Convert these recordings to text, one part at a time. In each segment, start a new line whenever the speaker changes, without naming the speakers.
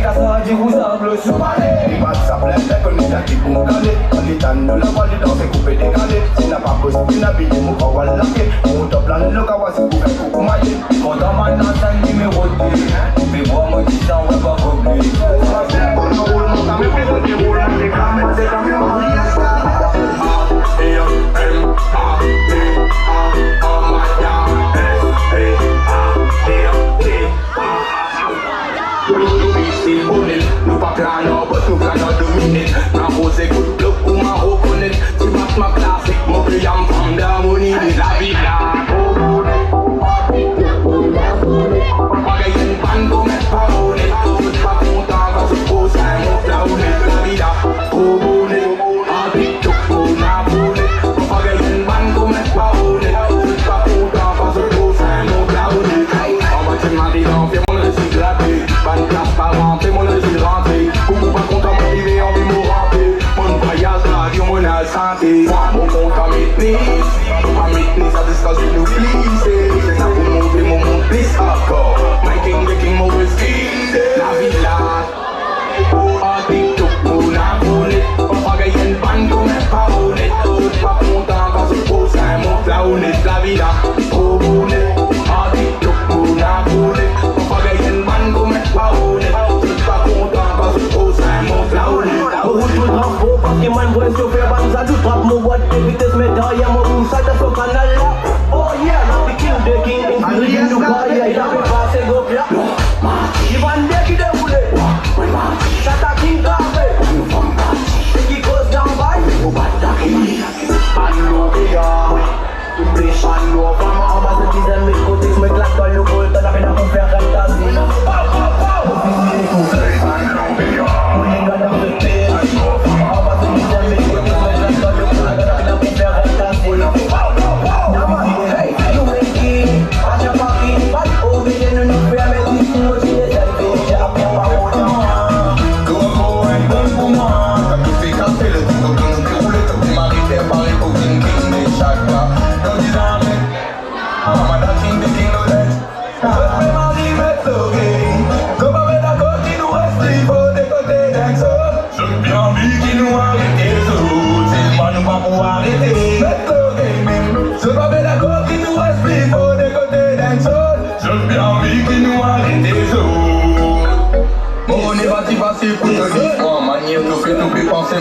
qu'à ça dit vous semble sous palais.
Pas de sablé, mais qu'on est qui pour caler. On est dans la vallée dans ses coupés décalés. Si n'a pas possible d'habiller mon corps à laquer. Mon top plan le kawas pour faire coucou mailler.
Quand on m'a dans sa numéro 2, mais moi moi dis ça on va pas copier.
Nous pas planant, but nous planons 2 minutes. N'a posé coup de club pour m'en reconnaître. Tu battes ma classique, mon pays en forme d'harmonie. La vie là, pas gagner une panne pour mettre pas honnête. Je suis pas content quand je pose un mot là où est la vie là. Trop bonnet, en TikTok pour m'abonner. Pas gagner une panne pour mettre pas honnête. Je suis pas content quand je pose un mot là où est. En bas tu m'as dit non, fais mon récit gratuit. Bonne classe par an, fais mon récit rentré. Beaucoup pas content m'arriver, envie me ramper. Mon voyage radio, mon santé. Moi mon compte à maîtrise. À maîtrise, à distance de nous glisser. C'est ça pour montrer mon monde plus hardcore. My king, the king, mon whisky. La villa. En TikTok, mon abonné. Pas gagner une bande comme un pas honnête. Je suis pas content quand je pose un mot là honnête. La villa, trop bonnet. En TikTok, mon abonné. Pas gagner une bande comme un pas honnête. Je suis pas content quand je pose un mot là honnête.
Beaucoup de drapeaux parce que man voit chauffer banza tout trappe mon boîte de vitesse mais derrière mon bout ça t'as son canal là. Oh yeah, the king in Dubai, il a fait passer go là. Il va me dire qu'il déroule. Ça t'a king café. C'est qui cause d'en bas. Faut pas t'acquérir. Allo, toutes les channeaux, vraiment en bas de dizaines mes côtés, je me claque dans le bol, t'en as rien à me faire fantasy.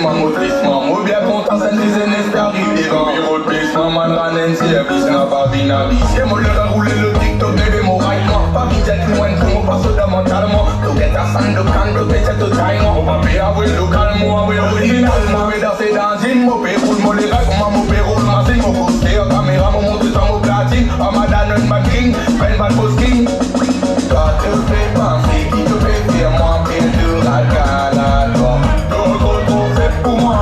Ma motrissement, moi bien content, c'est des années d'arriver devant bureau de glissement, man ranen, si la vie n'a pas bien à vie. C'est moi le rouler le TikTok, bébé, mon rail noir, pas vite, j'ai tout un coup, pas fondamentalement. Donc, est à san de can, de paix, c'est tout taille, on va payer avec localement, avec originalement. Mais dans ces danzines, mon père roule, mon les règles, mon père roule, ma zine, mon poster, caméra, mon montre, ça, mon platine, à ma danone, ma king, ben, ma posting. Toi, te fais penser, qui te fait faire, moi, bien de la galade, pour moi,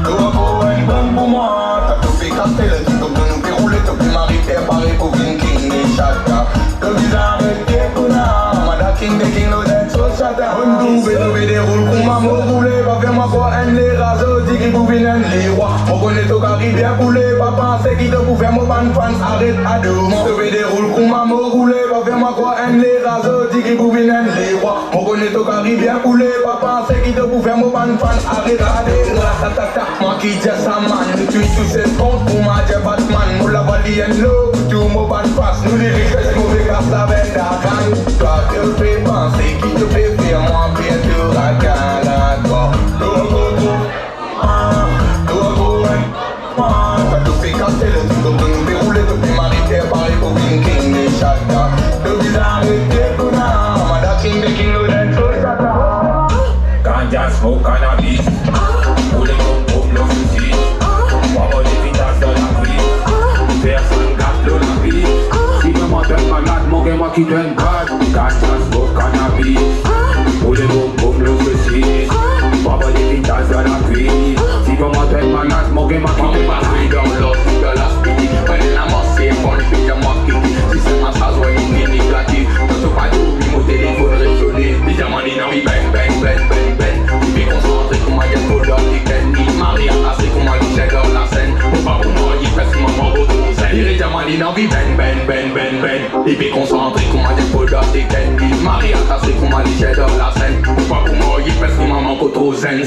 toi pour un bon pour moi. T'as tout fait casser le truc, donc nous fait rouler, t'as pu m'arrêter pareil pour King King et Chata. Que bizarre avec tes connards, Mada King des King, no dead so Chata. On nous des roules pour ma mot roulé, va faire moi quoi un les rasos, dit qu'il pouvait un les rois. On connaît au caribien coulé, pas penser qu'il te pouvait faire mon ban fans, arrête à deux. On des roules pour ma mot roulé, va faire moi quoi un les rasos, dit qu'il pouvait un les rois. On connaît au caribien coulé, pas penser qu'il te pouvait faire mon ban fans, arrête à deux. Moi qui dis ça man, nous tuons tous ces comptes pour ma j'ai Batman. Nous la valise en l'eau, tout mon ban face. Nous les riches, mauvais casse la veine d'argane. Toi te fais penser, qui te fait faire moi bien de racan à toi. Toi te fais casser le truc, donc nous fait rouler, te fais m'arrêter pareil pour King King des Chata. Te bizarre avec tes connards, Mada King des King, no dead so Chata.
Ganja smoke cannabis. Pour les bombes, le fusil. Pour les vidages de la vie. Personne gâte de la vie. Si je m'entends malade, mon gars moi qui donne grade. Ganja smoke cannabis. Pour les bombes, le fusil. Pour les vidages de la vie. Si je m'entends malade, mon gars moi qui donne grade. Dans l'autre de la speed. Quand la mort c'est bon, le pic de moi qui. Si c'est ma chasse, ouais, il est négatif. Ne te pas d'oubli, mon téléphone résonné. Déjà, mon dynamique, bang, bang, bang, bang, bang. Concentré comme un gars pour l'homme qui gagne ni Marie à passer comme un loup dans la scène. Pour pas pour moi, il fait ce moment au dos. Il est déjà mal, il a envie vie ben. Et puis concentré qu'on m'a des podas des candy. Marie attaché qu'on m'a dit dans la scène. Pas pour moi, il pèse qu'on m'a manqué trop zen.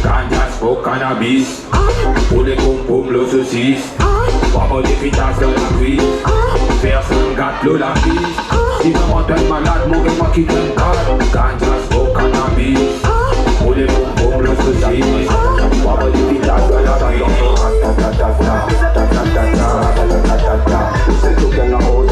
Ganja smoke cannabis. Pour les pom le saucisse. Pas des fritas dans la cuisse. Faire sans gâteau la piste. Si maman t'es malade, mon gars qui t'aime pas. Ganja smoke cannabis. Pour les pom le saucisse. Pas des fritas dans la cuisse. C'est tout qu'elle a au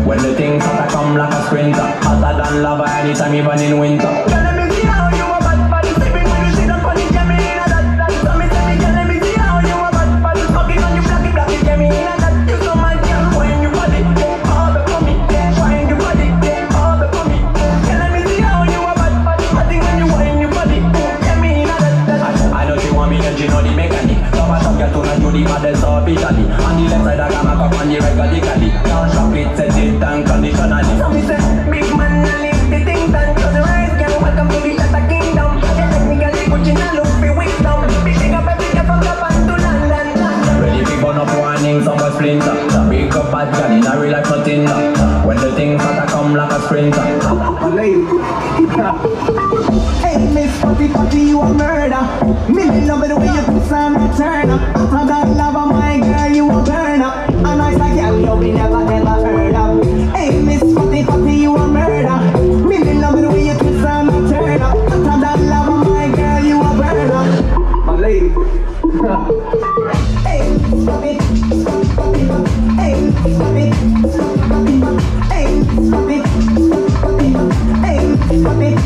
When the things start to come like a sprinter, hotter than lava anytime even in winter. Girl, let me see how you a bad body, sipping when you sit up on it, get me in a that. So me say, girl, let me see how you a bad body, smoking on you black it, get me in a that. You so mad, girl, when you body, all the for me, wine you body, all the for me. Girl, let me see how you a bad body, smoking when you wine you body, get me in a that. I know she want me and she know the mechanic. Love a top girl to not do the baddest officially. On the left side I got my cup on the right radically. Set it and conditionally. So me say, big man, I live the things and close your eyes, girl. Welcome to the Tata Kingdom. Technically, Gucci and look for wisdom. Big up every girl from Japan to London. Ready to burn up warning, some boy splinter. The big up bad girl in a real life nothing. When the things start to come like a sprinter. Hey, Miss Potty, you a murder. Me love the way you twist and turn up. After that love, my girl, you a burner. A nice like girl, you be never ever heard of. Hey, Miss Potty, you a murder. Me love the way you twist and turn up. After that love, my girl, you a burner. My lady. Hey, stop it. Hey, stop it. Hey, stop it. Hey, stop it.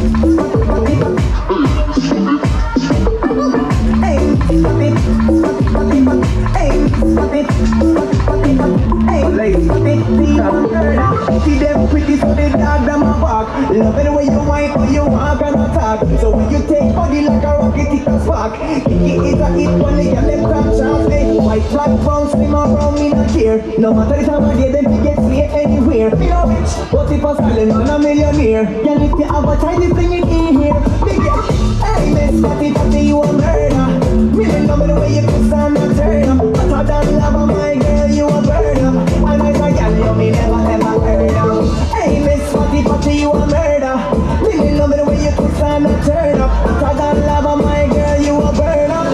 See them pretty so they dog them a bark. Love it the way you whine or you walk and attack. So when you take body like a rocket, it a spark. Kiki is a hit when they get left top chance. White flag brown swim around me not care. No matter the time of day, them get slay anywhere. Me no rich, but if a silent man a millionaire. Girl, if you have a tiny thing in here, big girl. Hey, Miss Potty, you a murder. Me love the way you twist and turn up. Hotter than lava, my girl, you a burner. And I say, girl, you me never ever heard of. Hey, Miss Potty, you a murder. Me love the way you twist and turn up. Hotter than lava, my girl, you a burner.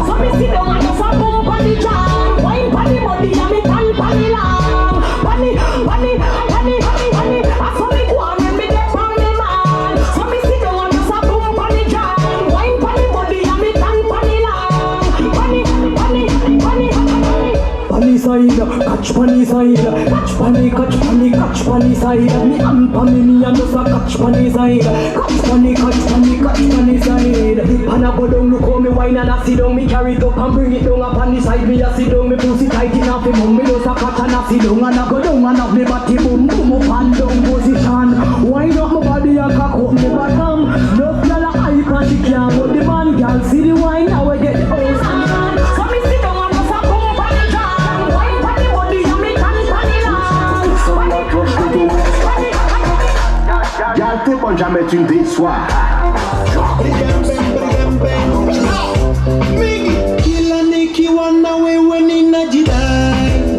So me sit down and just a boom on the jam. Wine on the body and me tan on the lamb. Bunny. I saw me go on and me get from me man. So me sit down and just a boom on the jam. Wine on the body and me tan on the lamb. Bunny. Bunny side, catch bunny side, catch bunny side. Me and me and just a catch bunny side. Catch bunny side. And I go down, look how me wine and I sit down. Me carry it up and bring it down up on the side. Me a sit down, me pussy tight enough. Me just a catch and I sit down and I go down and have me body boom up and down position. Wind up my body and cock up me bottom. No girl a hype and she can't hold the man. Girl see the wine now we get the house on. So me sit down and just a boom on the jam. Wine on the body and me tan on the lamb.
Y'a le bon jamais tu me déçois.
Kila nikiwa nawe we ninajidai.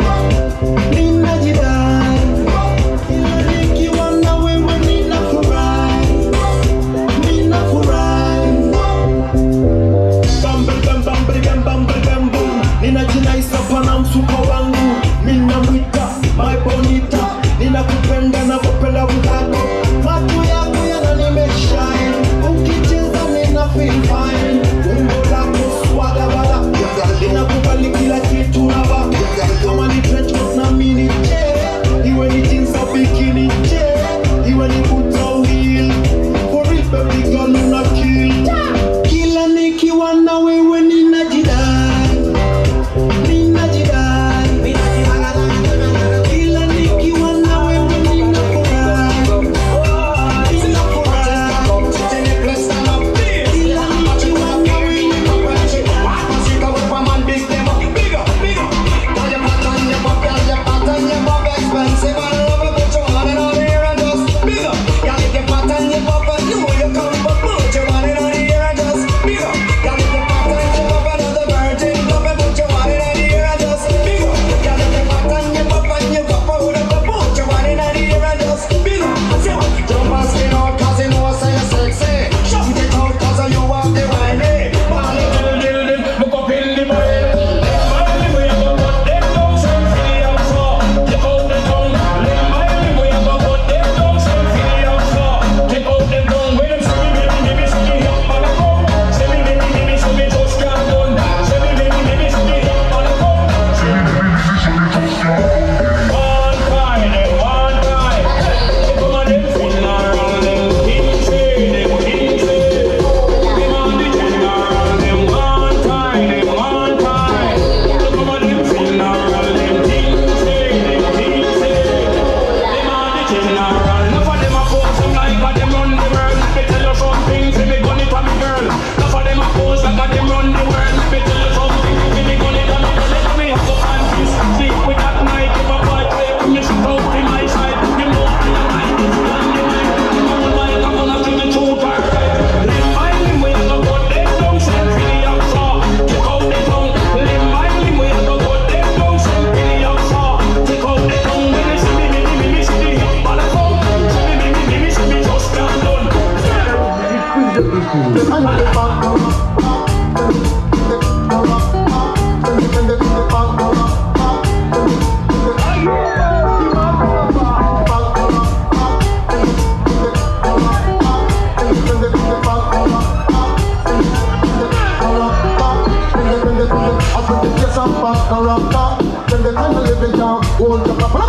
character. Then they kind of live it down, hold the couple. I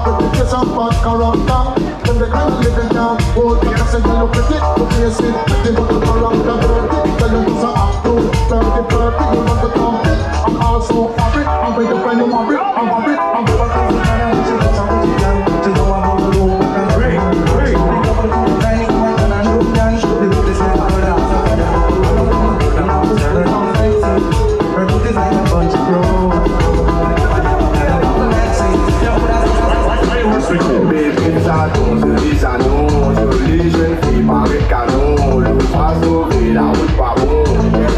put the face on bad character. Then they kind of live it down, hold the face and you look at it, look face it. They put the character dirty, tell you to act to. Dirty, you want to come it. I'm also happy, I'm with the friend of my brick. I'm happy, I'm with the friend of my brick. She know I'm on the road, and break. They come to the dining room and I know dance. They do this like a lot. Her book is like a bunch of bros.
Baby, ça tombe, celui ça non. Jolie jeune fille, paraît canon. Le pas sauvé, la route pas bon.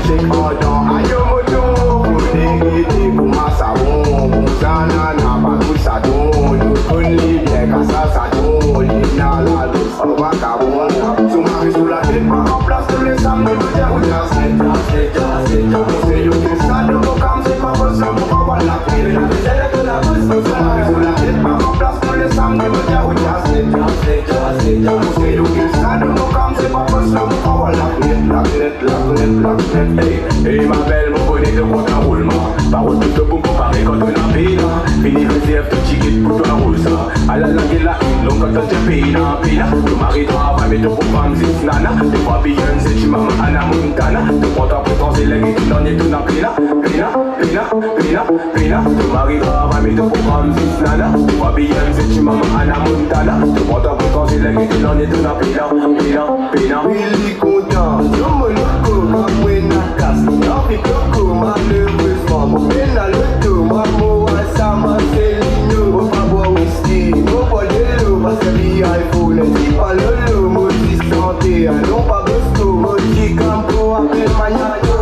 J'ai content, aïe moto. Pour déguider, pour ma savon. Bon ça, nana, pas tout ça don. Nous connais bien, quand ça don. L'ina, la douce, on va cabon. Sous ma vie, sous la tête, pas en place. Tous les samedis, nous dire où t'as c'est. On sait, yo, que ça, de mon cam, c'est pas pour ça. On va voir la clé. La vie, c'est de la douce. Sous ma vie, sous la tête, pas en place. Tous les samedis, nous dire où t'as c'est. On sait, yo, que ça, de mon cam, c'est pas pour ça. On va voir la fenêtre. Hey, ma belle, mon bonnet de compte en roulement. Parole tout pour comparer quand on a payé. Fini le CF, tout ticket pour toi, roule ça. À la langue et la une, longue quand on te paye. Ton mari travaille, mais ton programme, c'est nana. Tu vois bien, c'est tu maman, Anna Montana. Tu prends ta potence et l'aigle, tu n'en es tout dans pina. Ton mari travaille, mais ton programme, c'est nana. Tu vois bien, c'est tu maman, Anna Montana. Tu prends ta potence et l'aigle, tu n'en es tout dans pina.
Really content, yo me loco, ma buena casa. No fi coco, malheureusement, mon bien à l'auto. Ma moa, ça m'a Céline, mon favor whisky. Mon pas de l'eau, parce que iPhone, si pas le lot. Mon si santé, non pas Bosco. Mon si campo, appelle Magnato.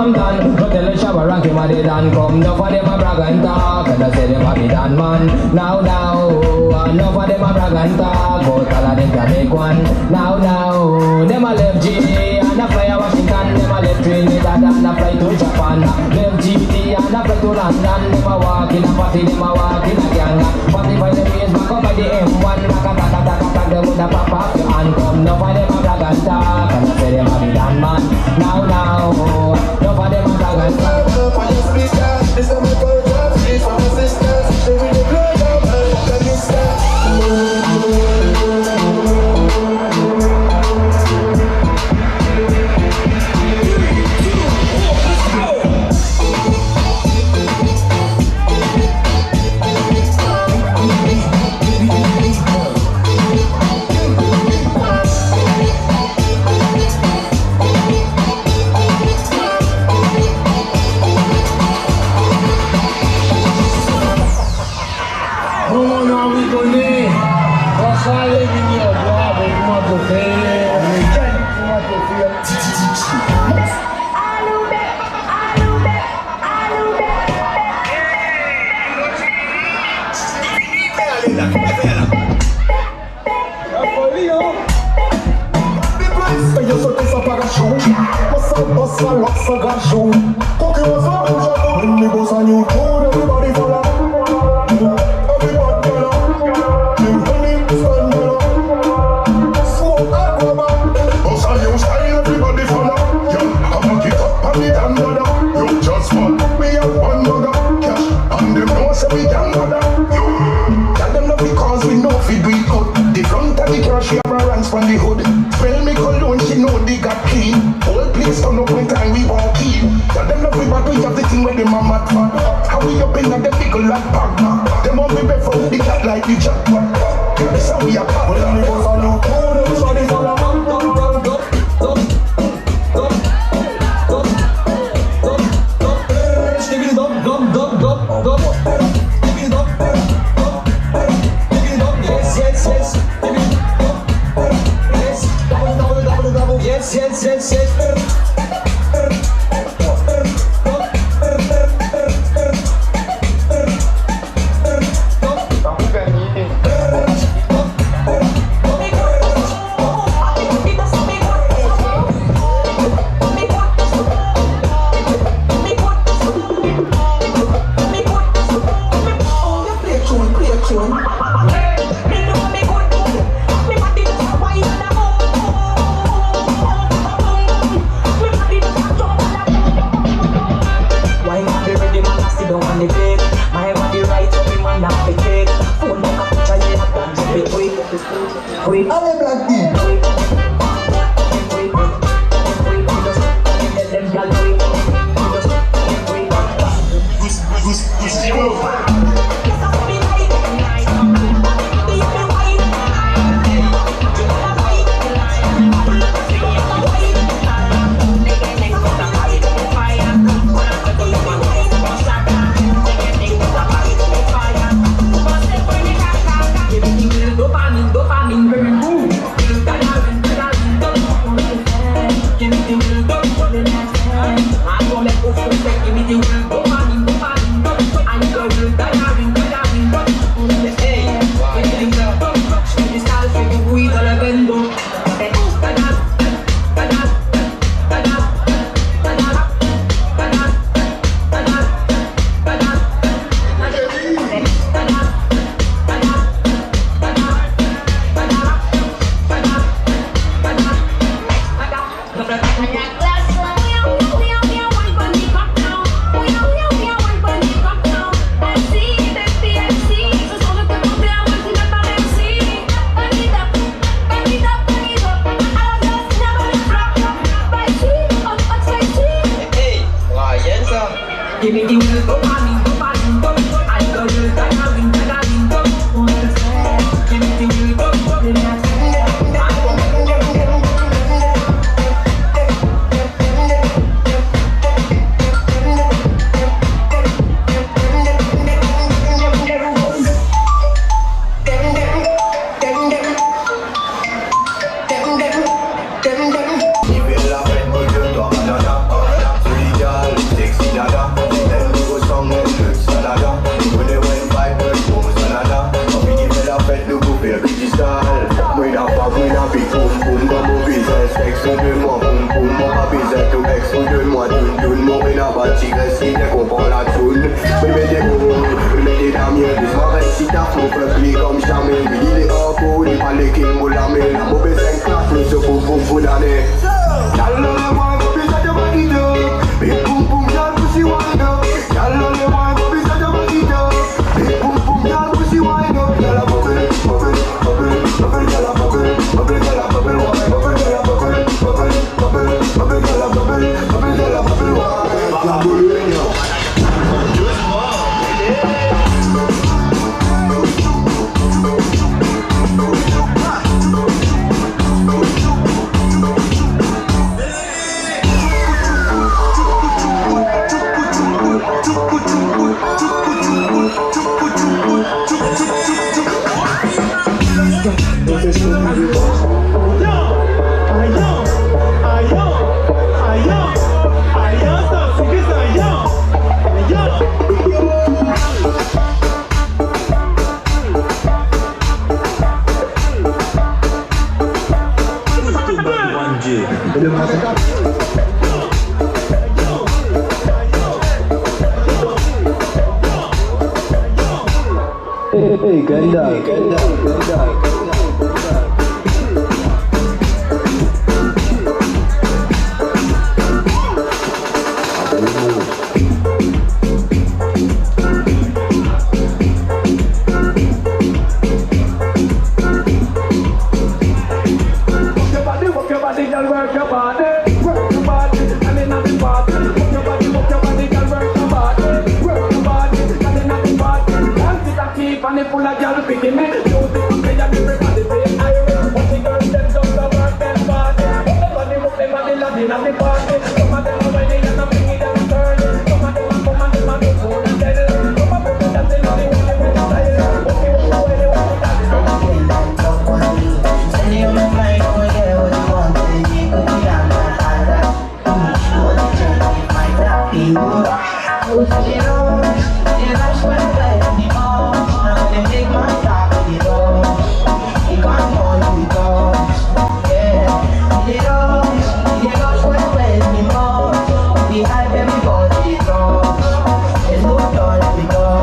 I'm done, but tell the shower rank him a dead and come. Enough of them a brag and talk, and I say them a be done man. Now, enough of them a brag and talk, but all of them can make one. Now, them a left GD and a fly to Washington, them a left Trinidad and a fly to Japan. Left GD and a fly to London, them a walk in a party, them a walk in a gang. 45 them years back up by the M1, taka, them would a pop up your hand come. Enough of them a brag and talk, and I say them a be done man. Now, enough of them a brag and talk.
For your speakers, this is my culture. It's for my sisters. They really blow down and fuck a mister.
Just one. know they got clean. Whole place turn up when time we won't keep. Tell them love we bad, we have the thing where the mama fan. How we up in at the pickle like Pagma. Them want me before the cat like the jackpot. That's how we are. Well, I'm the boss all out. Everybody's all around.
Yes.
Allez, Black Deep.
Hey, ganda.
Work your body, girl.
work your body, and then at the party. Move your body, girl, work your body, and then at the party. Dance it and keep on it full of girl picking me. Music play and everybody say I want the girls them just to work them body. Move them body, love in at the party. Some of them are ready and I'm bringing them turn. Some of them are come and them are do food and tell. Some of them dancing on the way they with the style. Okay, what they want to dance.
Send you my mind, oh yeah, what you want to do? Could be down my father. What you check, my happy. Oh, you rush when I play the ball. Now they take my top to the door. You can't hold me down. Yeah, you rush when I play the ball. We hype everybody down. There's no door to be gone.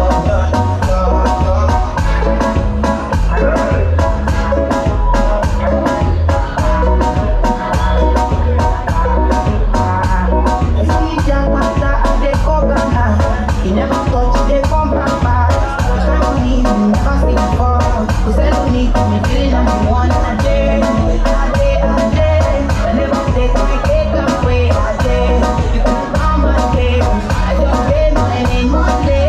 You never touch, they come back back. You never need me, never see before. You say no need to me, feeling like you want a day. I never take my cake away a day. You can come my day. I just pay my name one day.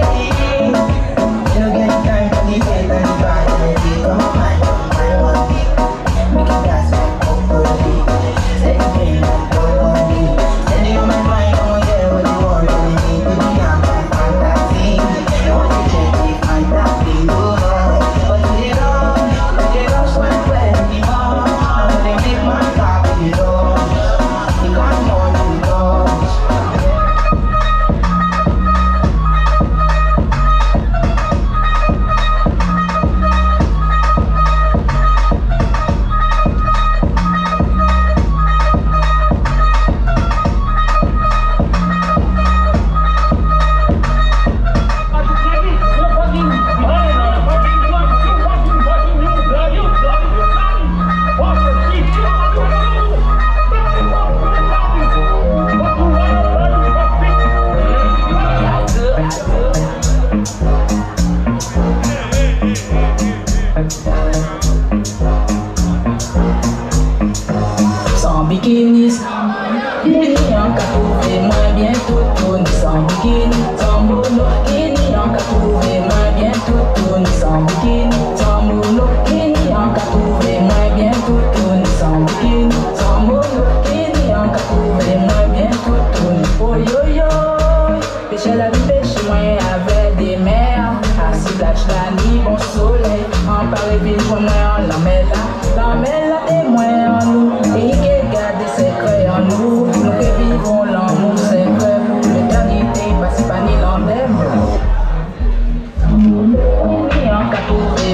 You don't get time for the hate and the bad energy. Come on, my one week. Make it dance like Coco-Lee. Say the pain like Coco-Lee. Send you my mind, oh yeah, what you want, what you need to be on.
Sans bikini, en cas trouvé moins bien tout tourne. Sans bikini, sans monokini, en cas trouvé moins bien tout tourne. Sans bikini, sans monokini, en cas trouvé moins bien tout tourne. Sans bikini, sans monokini, en cas trouvé moins bien tout tourne. Oh yo yo, pêcher la vie, pêcher moins avec des mers. Assis plage la nuit, bon soleil. En Paris, ville, moi en la mer là et moi en nous. Et qui garde des secrets en nous. Nous qui vivons l'amour secret. L'éternité passe pas ni l'endem. Ni en cas trouvé